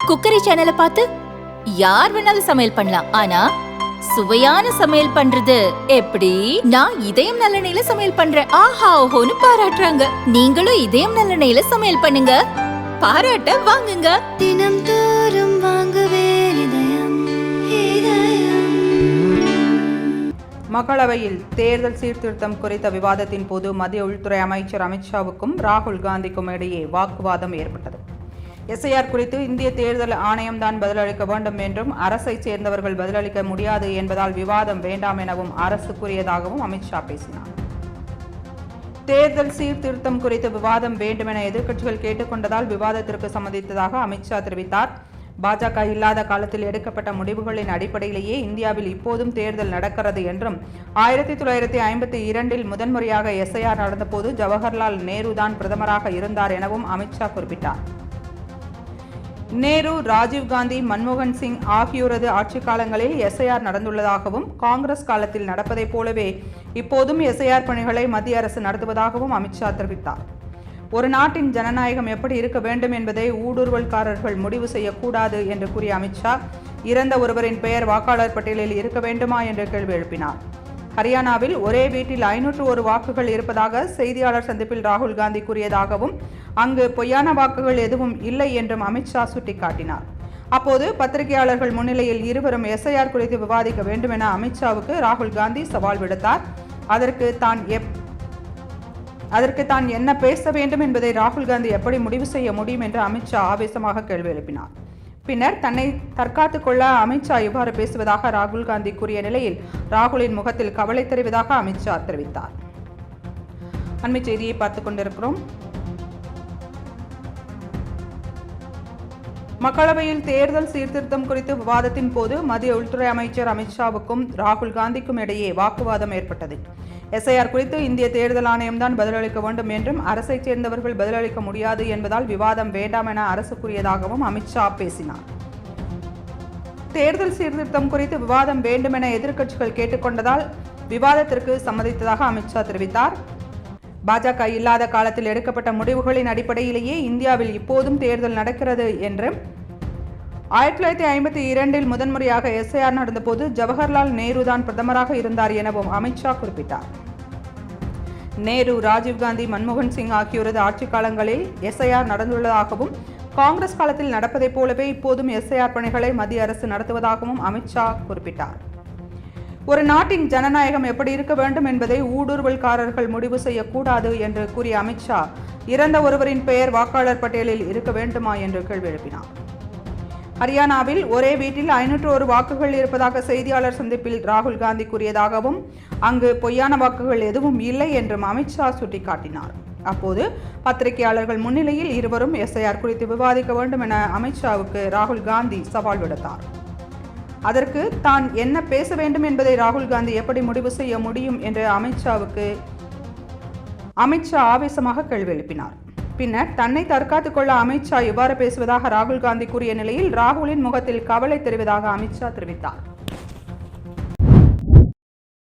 Cookery சேனலை பார்த்து யார் வேணாலும் சமையல் பண்ணலாம். ஆனா சுவையான சமையல் பண்றது எப்படி? நான் இதயம் நல்லெண்ணெயில சமையல் பண்றேன். ஆஹா ஓஹோன்னு பாராட்டுறாங்க. நீங்களும் இதயம் நல்லெண்ணெயில சமையல் பண்ணுங்க, பாராட்ட வாங்குங்க. தினம் தோறும் வாங்குவே இதயம் இதயம். மக்களவையில் தேர்தல் சீர்திருத்தம் குறித்த விவாதத்தின் போது மத்திய உள்துறை அமைச்சர் அமித்ஷாவுக்கும் ராகுல் காந்திக்கும் இடையே வாக்குவாதம் ஏற்பட்டது. எஸ்ஐஆர் குறித்து இந்திய தேர்தல் ஆணையம்தான் பதிலளிக்க வேண்டும் என்றும் அரசை சேர்ந்தவர்கள் பதிலளிக்க முடியாது என்பதால் விவாதம் வேண்டாம் எனவும் அரசு கூறியதாகவும் அமித்ஷா பேசினார். தேர்தல் சீர்திருத்தம் குறித்து விவாதம் வேண்டும் என எதிர்க்கட்சிகள் கேட்டுக்கொண்டதால் விவாதத்திற்கு சம்மதித்ததாக அமித்ஷா தெரிவித்தார். பாஜக இல்லாத காலத்தில் எடுக்கப்பட்ட முடிவுகளின் அடிப்படையிலேயே இந்தியாவில் இப்போதும் தேர்தல் நடக்கிறது என்றும் 1952 முதன்முறையாக எஸ்ஐஆர் நடந்தபோது ஜவஹர்லால் நேரு தான் பிரதமராக இருந்தார் எனவும் அமித்ஷா குறிப்பிட்டார். நேரு, ராஜீவ்காந்தி, மன்மோகன் சிங் ஆகியோரது ஆட்சி காலங்களில் எஸ்ஐஆர் நடந்துள்ளதாகவும் காங்கிரஸ் காலத்தில் நடப்பதைப் போலவே இப்போதும் எஸ்ஐஆர் பணிகளை மத்திய அரசு நடத்துவதாகவும் அமித்ஷா தெரிவித்தார். ஒரு நாட்டின் ஜனநாயகம் எப்படி இருக்க வேண்டும் என்பதை ஊடுருவல்காரர்கள் முடிவு செய்யக்கூடாது என்று கூறிய அமித்ஷா, இறந்த ஒருவரின் பெயர் வாக்காளர் பட்டியலில் இருக்க வேண்டுமா என்று கேள்வி எழுப்பினார். ஹரியானாவில் ஒரே வீட்டில் 501 வாக்குகள் இருப்பதாக செய்தியாளர் சந்திப்பில் ராகுல் காந்தி கூறியதாகவும் அங்கு பொய்யான வாக்குகள் எதுவும் இல்லை என்றும் அமித்ஷா சுட்டிக்காட்டினார். அப்போது பத்திரிகையாளர்கள் முன்னிலையில் இருவரும் எஸ்ஐஆர் குறித்து விவாதிக்க வேண்டும் என அமித்ஷாவுக்கு ராகுல் காந்தி சவால் விடுத்தார். அதற்கு தான் என்ன பேச வேண்டும் என்பதை ராகுல் காந்தி எப்படி முடிவு செய்ய முடியும் என்று அமித்ஷா ஆவேசமாக கேள்வி எழுப்பினார். பின்னர் தன்னை தற்காத்துக் கொள்ள அமித்ஷா இவ்வாறு பேசுவதாக ராகுல் காந்தி கூறிய நிலையில் ராகுலின் முகத்தில் கவலை தெரிவதாக அமித்ஷா தெரிவித்தார். அண்மை செய்தியை பார்த்துக் கொண்டிருக்கிறோம். மக்களவையில் தேர்தல் சீர்திருத்தம் குறித்து விவாதத்தின் போது மத்திய உள்துறை அமைச்சர் அமித்ஷாவுக்கும் ராகுல் காந்திக்கும் இடையே வாக்குவாதம் ஏற்பட்டது. எஸ்ஐஆர் குறித்து இந்திய தேர்தல் ஆணையம்தான் பதிலளிக்க வேண்டும் என்றும் அரசை சேர்ந்தவர்கள் பதிலளிக்க முடியாது என்பதால் விவாதம் வேண்டாம் என அரசு கூறியதாகவும் அமித்ஷா பேசினார். தேர்தல் சீர்திருத்தம் குறித்து விவாதம் வேண்டும் என எதிர்க்கட்சிகள் கேட்டுக்கொண்டதால் விவாதத்திற்கு சம்மதித்ததாக அமித்ஷா தெரிவித்தார். பாஜக இல்லாத காலத்தில் எடுக்கப்பட்ட முடிவுகளின் அடிப்படையிலேயே இந்தியாவில் இப்போதும் தேர்தல் நடக்கிறது என்றும் 1952 முதன்முறையாக எஸ்ஐஆர் நடந்தபோது ஜவஹர்லால் நேரு தான் பிரதமராக இருந்தார் எனவும் அமித்ஷா குறிப்பிட்டார். நேரு, ராஜீவ்காந்தி, மன்மோகன் சிங் ஆகியோரது ஆட்சி காலங்களில் எஸ்ஐஆர் நடந்துள்ளதாகவும் காங்கிரஸ் காலத்தில் நடப்பதைப் போலவே இப்போதும் எஸ்ஐஆர் பணிகளை மத்திய அரசு நடத்துவதாகவும் அமித்ஷா குறிப்பிட்டார். ஒரு நாட்டின் ஜனநாயகம் எப்படி இருக்க வேண்டும் என்பதை ஊடுருவல்காரர்கள் முடிவு செய்யக்கூடாது என்று கூறிய அமித்ஷா, இறந்த ஒருவரின் பெயர் வாக்காளர் பட்டியலில் இருக்க வேண்டுமா என்று கேள்வி எழுப்பினார். ஹரியானாவில் ஒரே வீட்டில் 501 வாக்குகள் இருப்பதாக செய்தியாளர் சந்திப்பில் ராகுல் காந்தி கூறியதாகவும் அங்கு பொய்யான வாக்குகள் எதுவும் இல்லை என்றும் அமித்ஷா சுட்டிக்காட்டினார். அப்போது பத்திரிகையாளர்கள் முன்னிலையில் இருவரும் எஸ்ஐஆர் குறித்து விவாதிக்க வேண்டும் என அமித்ஷாவுக்கு ராகுல் காந்தி சவால் விடுத்தார். அதற்கு தான் என்ன பேச வேண்டும் என்பதை ராகுல் காந்தி எப்படி முடிவு செய்ய முடியும் என்று அமித்ஷா ஆவேசமாக கேள்வி எழுப்பினார். பின்னர் தன்னை தற்காத்துக் கொள்ள அமித்ஷா இவ்வாறு பேசுவதாக ராகுல் காந்தி கூறிய நிலையில் ராகுலின் முகத்தில் கவலை தெரிவதாக அமித்ஷா தெரிவித்தார்.